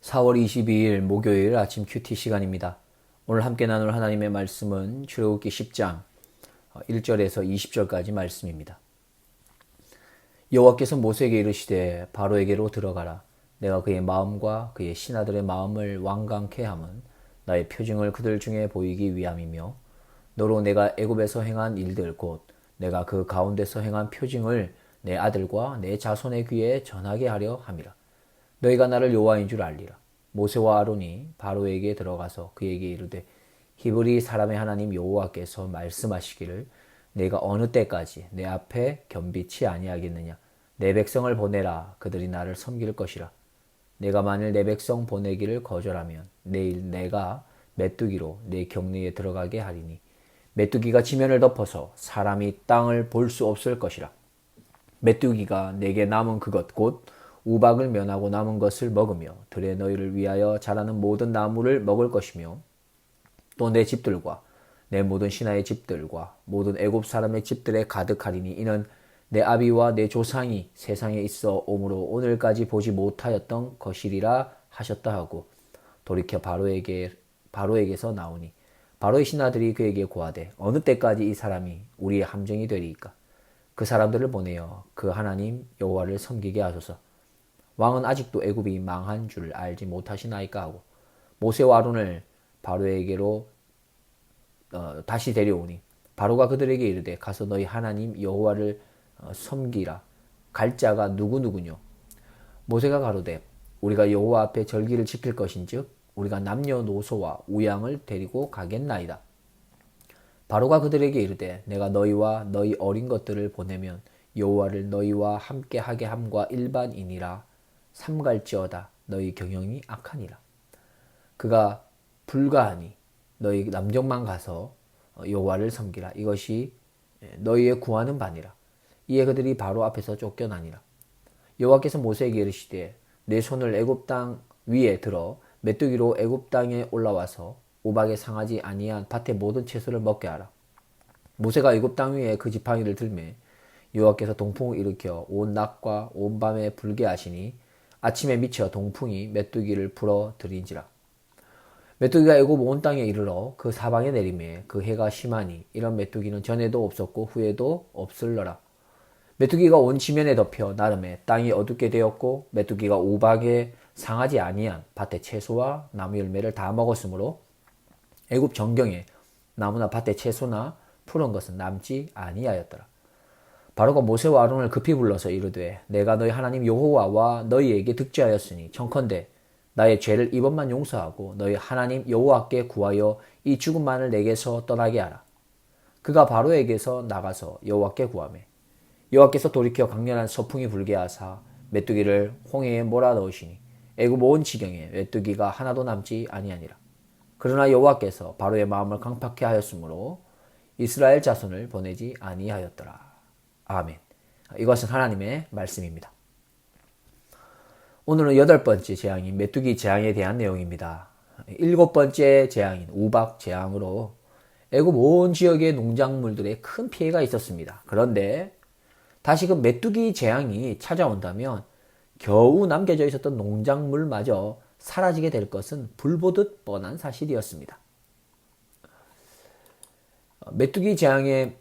4월 22일 목요일 아침 큐티 시간입니다. 오늘 함께 나눌 하나님의 말씀은 출애굽기 10장 1절에서 20절까지 말씀입니다. 여호와께서 모세에게 이르시되 바로에게로 들어가라. 내가 그의 마음과 그의 신하들의 마음을 완강케 함은 나의 표징을 그들 중에 보이기 위함이며 너로 내가 애굽에서 행한 일들 곧 내가 그 가운데서 행한 표징을 내 아들과 내 자손의 귀에 전하게 하려 함이라. 너희가 나를 여호와인 줄 알리라. 모세와 아론이 바로에게 들어가서 그에게 이르되 히브리 사람의 하나님 여호와께서 말씀하시기를 내가 어느 때까지 내 앞에 겸비치 아니하겠느냐. 내 백성을 보내라. 그들이 나를 섬길 것이라. 내가 만일 내 백성 보내기를 거절하면 내일 내가 메뚜기로 내 경내에 들어가게 하리니 메뚜기가 지면을 덮어서 사람이 땅을 볼 수 없을 것이라. 메뚜기가 내게 남은 그것 곧 우박을 면하고 남은 것을 먹으며 들에 너희를 위하여 자라는 모든 나무를 먹을 것이며 또 내 집들과 내 모든 신하의 집들과 모든 애굽 사람의 집들에 가득하리니 이는 내 아비와 내 조상이 세상에 있어 오므로 오늘까지 보지 못하였던 것이리라 하셨다 하고 돌이켜 바로에게서 나오니 바로의 신하들이 그에게 고하되 어느 때까지 이 사람이 우리의 함정이 되리이까. 그 사람들을 보내어 그 하나님 여호와를 섬기게 하소서. 왕은 아직도 애굽이 망한 줄 알지 못하시나이까 하고 모세와 아론을 바로에게로 다시 데려오니 바로가 그들에게 이르되 가서 너희 하나님 여호와를 섬기라. 갈 자가 누구누구뇨. 모세가 가로되 우리가 여호와 앞에 절기를 지킬 것인즉 우리가 남녀노소와 우양을 데리고 가겠나이다. 바로가 그들에게 이르되 내가 너희와 너희 어린 것들을 보내면 여호와를 너희와 함께 하게 함과 일반이니라. 삼갈지어다 너희 경영이 악하니라. 그가 불가하니 너희 남정만 가서 여호와를 섬기라. 이것이 너희의 구하는 바니라. 이에 그들이 바로 앞에서 쫓겨나니라. 여호와께서 모세에게 이르시되 내 손을 애굽 땅 위에 들어 메뚜기로 애굽 땅에 올라와서 우박에 상하지 아니한 밭의 모든 채소를 먹게 하라. 모세가 애굽 땅 위에 그 지팡이를 들매 여호와께서 동풍을 일으켜 온 낮과 온 밤에 불게 하시니 아침에 미쳐 동풍이 메뚜기를 불어 들인지라. 메뚜기가 애굽 온 땅에 이르러 그 사방에 내리매 그 해가 심하니 이런 메뚜기는 전에도 없었고 후에도 없을러라. 메뚜기가 온 지면에 덮여 나름에 땅이 어둡게 되었고 메뚜기가 우박에 상하지 아니한 밭의 채소와 나무 열매를 다 먹었으므로 애굽 전경에 나무나 밭의 채소나 푸른 것은 남지 아니하였더라. 바로가 모세와 아론을 급히 불러서 이르되 내가 너희 하나님 여호와와 너희에게 득죄하였으니 청컨대 나의 죄를 이번만 용서하고 너희 하나님 여호와께 구하여 이 죽음만을 내게서 떠나게 하라. 그가 바로에게서 나가서 여호와께 구하매 여호와께서 돌이켜 강렬한 서풍이 불게 하사 메뚜기를 홍해에 몰아넣으시니 애굽 온 지경에 메뚜기가 하나도 남지 아니하니라. 그러나 여호와께서 바로의 마음을 강팍해 하였으므로 이스라엘 자손을 보내지 아니하였더라. 아멘. 이것은 하나님의 말씀입니다. 오늘은 8번째 재앙인 메뚜기 재앙에 대한 내용입니다. 7번째 재앙인 우박 재앙으로 애굽 온 지역의 농작물들에 큰 피해가 있었습니다. 그런데 다시금 메뚜기 재앙이 찾아온다면 겨우 남겨져 있었던 농작물마저 사라지게 될 것은 불보듯 뻔한 사실이었습니다. 메뚜기 재앙의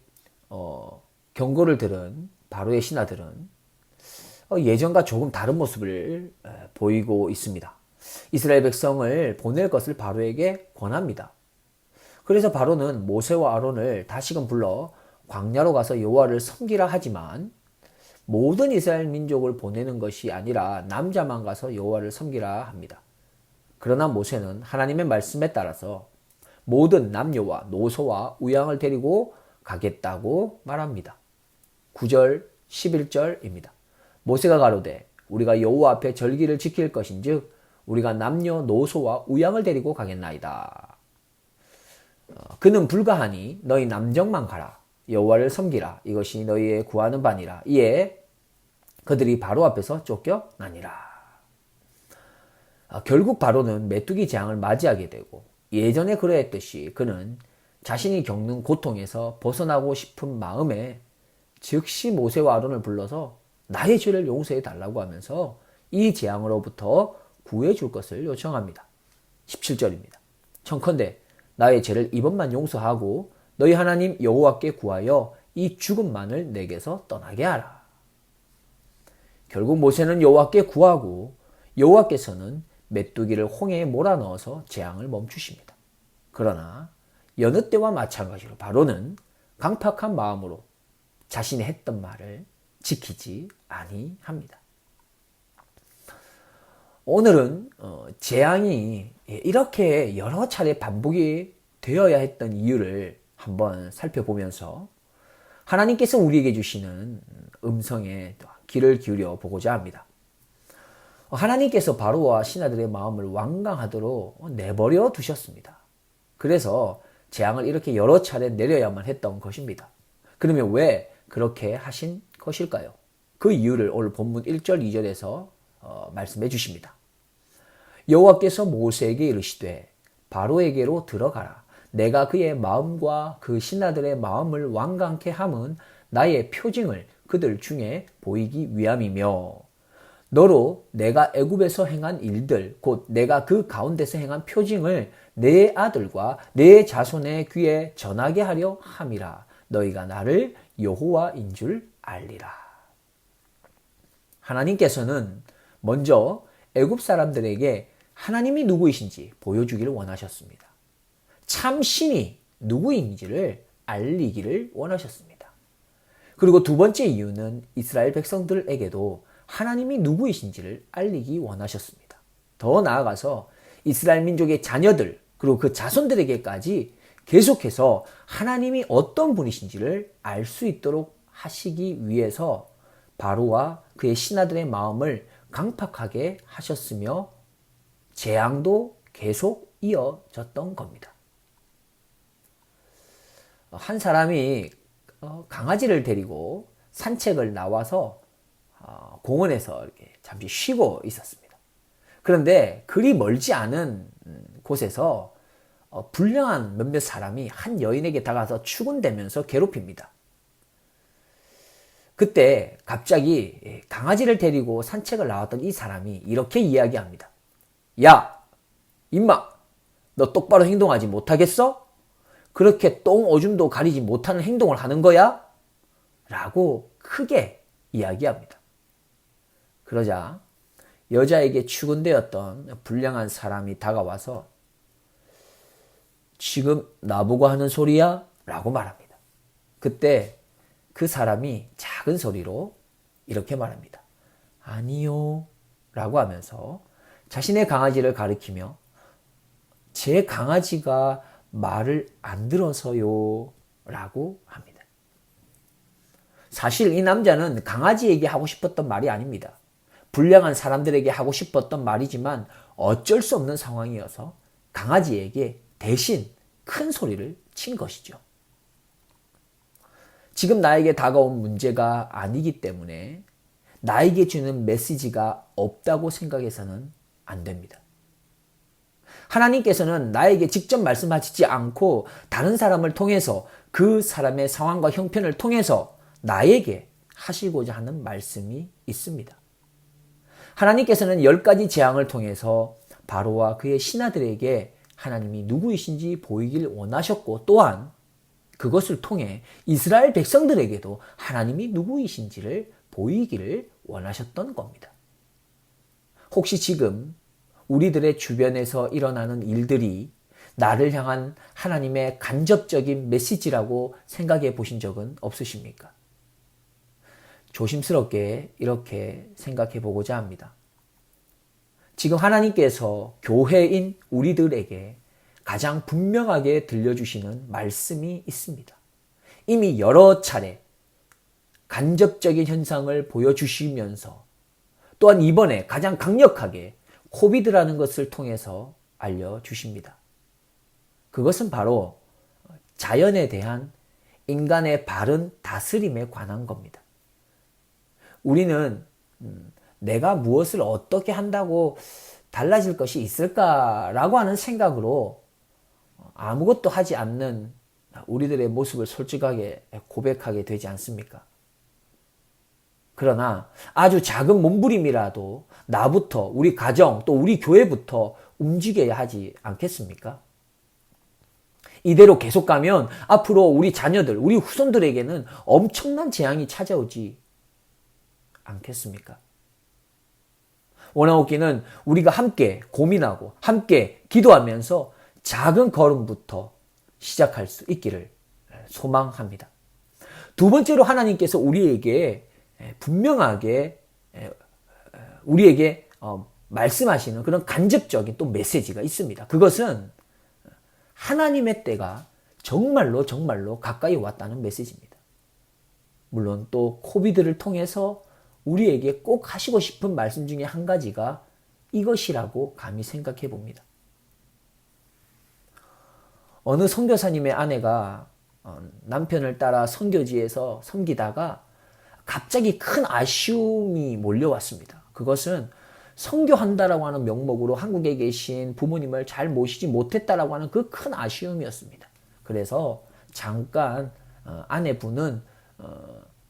경고를 들은 바로의 신하들은 예전과 조금 다른 모습을 보이고 있습니다. 이스라엘 백성을 보낼 것을 바로에게 권합니다. 그래서 바로는 모세와 아론을 다시금 불러 광야로 가서 여호와를 섬기라 하지만 모든 이스라엘 민족을 보내는 것이 아니라 남자만 가서 여호와를 섬기라 합니다. 그러나 모세는 하나님의 말씀에 따라서 모든 남녀와 노소와 우양을 데리고 가겠다고 말합니다. 9절 11절입니다. 모세가 가로되 우리가 여호와 앞에 절기를 지킬 것인즉 우리가 남녀 노소와 우양을 데리고 가겠나이다. 그는 불가하니 너희 남정만 가라. 여호와를 섬기라. 이것이 너희의 구하는 바니라. 이에 그들이 바로 앞에서 쫓겨나니라. 결국 바로는 메뚜기 재앙을 맞이하게 되고 예전에 그러했듯이 그는 자신이 겪는 고통에서 벗어나고 싶은 마음에 즉시 모세와 아론을 불러서 나의 죄를 용서해 달라고 하면서 이 재앙으로부터 구해줄 것을 요청합니다. 17절입니다. 청컨대 나의 죄를 이번만 용서하고 너희 하나님 여호와께 구하여 이 죽음만을 내게서 떠나게 하라. 결국 모세는 여호와께 구하고 여호와께서는 메뚜기를 홍해에 몰아넣어서 재앙을 멈추십니다. 그러나 여느 때와 마찬가지로 바로는 강팍한 마음으로 자신이 했던 말을 지키지 아니합니다. 오늘은 재앙이 이렇게 여러 차례 반복이 되어야 했던 이유를 한번 살펴보면서 하나님께서 우리에게 주시는 음성에 귀를 기울여 보고자 합니다. 하나님께서 바로와 신하들의 마음을 완강하도록 내버려 두셨습니다. 그래서 재앙을 이렇게 여러 차례 내려야만 했던 것입니다. 그러면 왜 그렇게 하신 것일까요? 그 이유를 오늘 본문 1절 2절에서 말씀해 주십니다. 여호와께서 모세에게 이르시되 바로에게로 들어가라. 내가 그의 마음과 그 신하들의 마음을 완강케 함은 나의 표징을 그들 중에 보이기 위함이며 너로 내가 애굽에서 행한 일들 곧 내가 그 가운데서 행한 표징을 내 아들과 내 자손의 귀에 전하게 하려 함이라. 너희가 나를 여호와인 줄 알리라. 하나님께서는 먼저 애굽 사람들에게 하나님이 누구이신지 보여주기를 원하셨습니다. 참 신이 누구인지를 알리기를 원하셨습니다. 그리고 두 번째 이유는 이스라엘 백성들에게도 하나님이 누구이신지를 알리기 원하셨습니다. 더 나아가서 이스라엘 민족의 자녀들 그리고 그 자손들에게까지 계속해서 하나님이 어떤 분이신지를 알 수 있도록 하시기 위해서 바로와 그의 신하들의 마음을 강팍하게 하셨으며 재앙도 계속 이어졌던 겁니다. 한 사람이 강아지를 데리고 산책을 나와서 공원에서 이렇게 잠시 쉬고 있었습니다. 그런데 그리 멀지 않은 곳에서 불량한 몇몇 사람이 한 여인에게 다가서 추근대면서 괴롭힙니다. 그때 갑자기 강아지를 데리고 산책을 나왔던 이 사람이 이렇게 이야기합니다. 야, 임마, 너 똑바로 행동하지 못하겠어? 그렇게 똥 오줌도 가리지 못하는 행동을 하는 거야? 라고 크게 이야기합니다. 그러자 여자에게 추근되었던 불량한 사람이 다가와서 지금 나보고 하는 소리야? 라고 말합니다. 그때 그 사람이 작은 소리로 이렇게 말합니다. 아니요 라고 하면서 자신의 강아지를 가리키며 제 강아지가 말을 안 들어서요 라고 합니다. 사실 이 남자는 강아지에게 하고 싶었던 말이 아닙니다. 불량한 사람들에게 하고 싶었던 말이지만 어쩔 수 없는 상황이어서 강아지에게 대신 큰 소리를 친 것이죠. 지금 나에게 다가온 문제가 아니기 때문에 나에게 주는 메시지가 없다고 생각해서는 안 됩니다. 하나님께서는 나에게 직접 말씀하시지 않고 다른 사람을 통해서 그 사람의 상황과 형편을 통해서 나에게 하시고자 하는 말씀이 있습니다. 하나님께서는 10가지 재앙을 통해서 바로와 그의 신하들에게 하나님이 누구이신지 보이길 원하셨고 또한 그것을 통해 이스라엘 백성들에게도 하나님이 누구이신지를 보이기를 원하셨던 겁니다. 혹시 지금 우리들의 주변에서 일어나는 일들이 나를 향한 하나님의 간접적인 메시지라고 생각해 보신 적은 없으십니까? 조심스럽게 이렇게 생각해 보고자 합니다. 지금 하나님께서 교회인 우리들에게 가장 분명하게 들려주시는 말씀이 있습니다. 이미 여러 차례 간접적인 현상을 보여주시면서 또한 이번에 가장 강력하게 코비드라는 것을 통해서 알려주십니다. 그것은 바로 자연에 대한 인간의 바른 다스림에 관한 겁니다. 우리는 내가 무엇을 어떻게 한다고 달라질 것이 있을까라고 하는 생각으로 아무것도 하지 않는 우리들의 모습을 솔직하게 고백하게 되지 않습니까? 그러나 아주 작은 몸부림이라도 나부터, 우리 가정, 또 우리 교회부터 움직여야 하지 않겠습니까? 이대로 계속 가면 앞으로 우리 자녀들, 우리 후손들에게는 엄청난 재앙이 찾아오지 않겠습니까? 원하옵기는 우리가 함께 고민하고 함께 기도하면서 작은 걸음부터 시작할 수 있기를 소망합니다. 두 번째로 하나님께서 우리에게 분명하게 우리에게 말씀하시는 그런 간접적인 또 메시지가 있습니다. 그것은 하나님의 때가 정말로 정말로 가까이 왔다는 메시지입니다. 물론 또 코비드를 통해서 우리에게 꼭 하시고 싶은 말씀 중에 한 가지가 이것이라고 감히 생각해 봅니다. 어느 선교사님의 아내가 남편을 따라 선교지에서 섬기다가 갑자기 큰 아쉬움이 몰려왔습니다. 그것은 선교한다라고 하는 명목으로 한국에 계신 부모님을 잘 모시지 못했다라고 하는 그 큰 아쉬움이었습니다. 그래서 잠깐 아내분은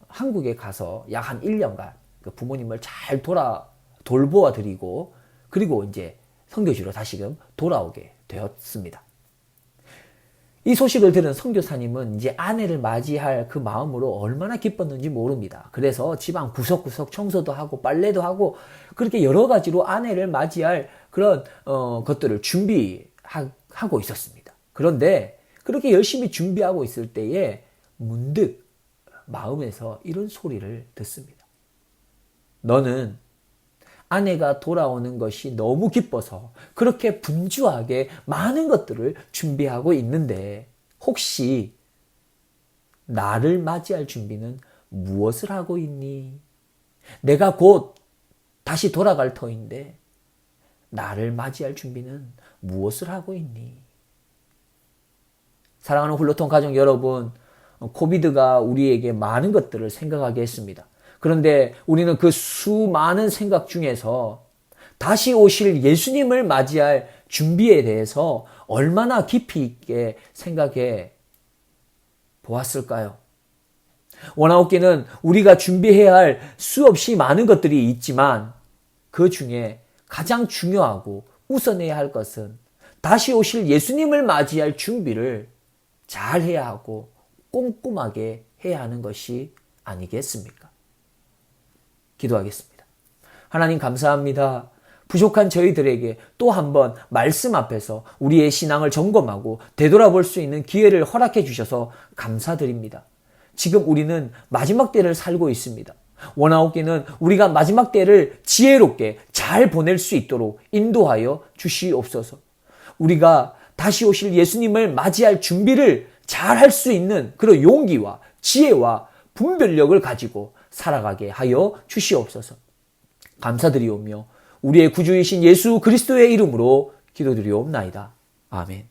한국에 가서 약 한 1년간 그 부모님을 잘 돌보아 드리고 그리고 이제 선교지로 다시금 돌아오게 되었습니다. 이 소식을 들은 선교사님은 이제 아내를 맞이할 그 마음으로 얼마나 기뻤는지 모릅니다. 그래서 집안 구석구석 청소도 하고 빨래도 하고 그렇게 여러 가지로 아내를 맞이할 그런 것들을 준비하고 있었습니다. 그런데 그렇게 열심히 준비하고 있을 때에 문득 마음에서 이런 소리를 듣습니다. 너는 아내가 돌아오는 것이 너무 기뻐서 그렇게 분주하게 많은 것들을 준비하고 있는데 혹시 나를 맞이할 준비는 무엇을 하고 있니? 내가 곧 다시 돌아갈 터인데 나를 맞이할 준비는 무엇을 하고 있니? 사랑하는 훌로통 가족 여러분, 코비드가 우리에게 많은 것들을 생각하게 했습니다. 그런데 우리는 그 수많은 생각 중에서 다시 오실 예수님을 맞이할 준비에 대해서 얼마나 깊이 있게 생각해 보았을까요? 원하옵기는 우리가 준비해야 할 수없이 많은 것들이 있지만 그 중에 가장 중요하고 우선해야 할 것은 다시 오실 예수님을 맞이할 준비를 잘 해야 하고 꼼꼼하게 해야 하는 것이 아니겠습니까? 기도하겠습니다. 하나님 감사합니다. 부족한 저희들에게 또 한번 말씀 앞에서 우리의 신앙을 점검하고 되돌아볼 수 있는 기회를 허락해 주셔서 감사드립니다. 지금 우리는 마지막 때를 살고 있습니다. 원하옵기는 우리가 마지막 때를 지혜롭게 잘 보낼 수 있도록 인도하여 주시옵소서. 우리가 다시 오실 예수님을 맞이할 준비를 잘 할 수 있는 그런 용기와 지혜와 분별력을 가지고 살아가게 하여 주시옵소서. 감사드리오며 우리의 구주이신 예수 그리스도의 이름으로 기도드리옵나이다. 아멘.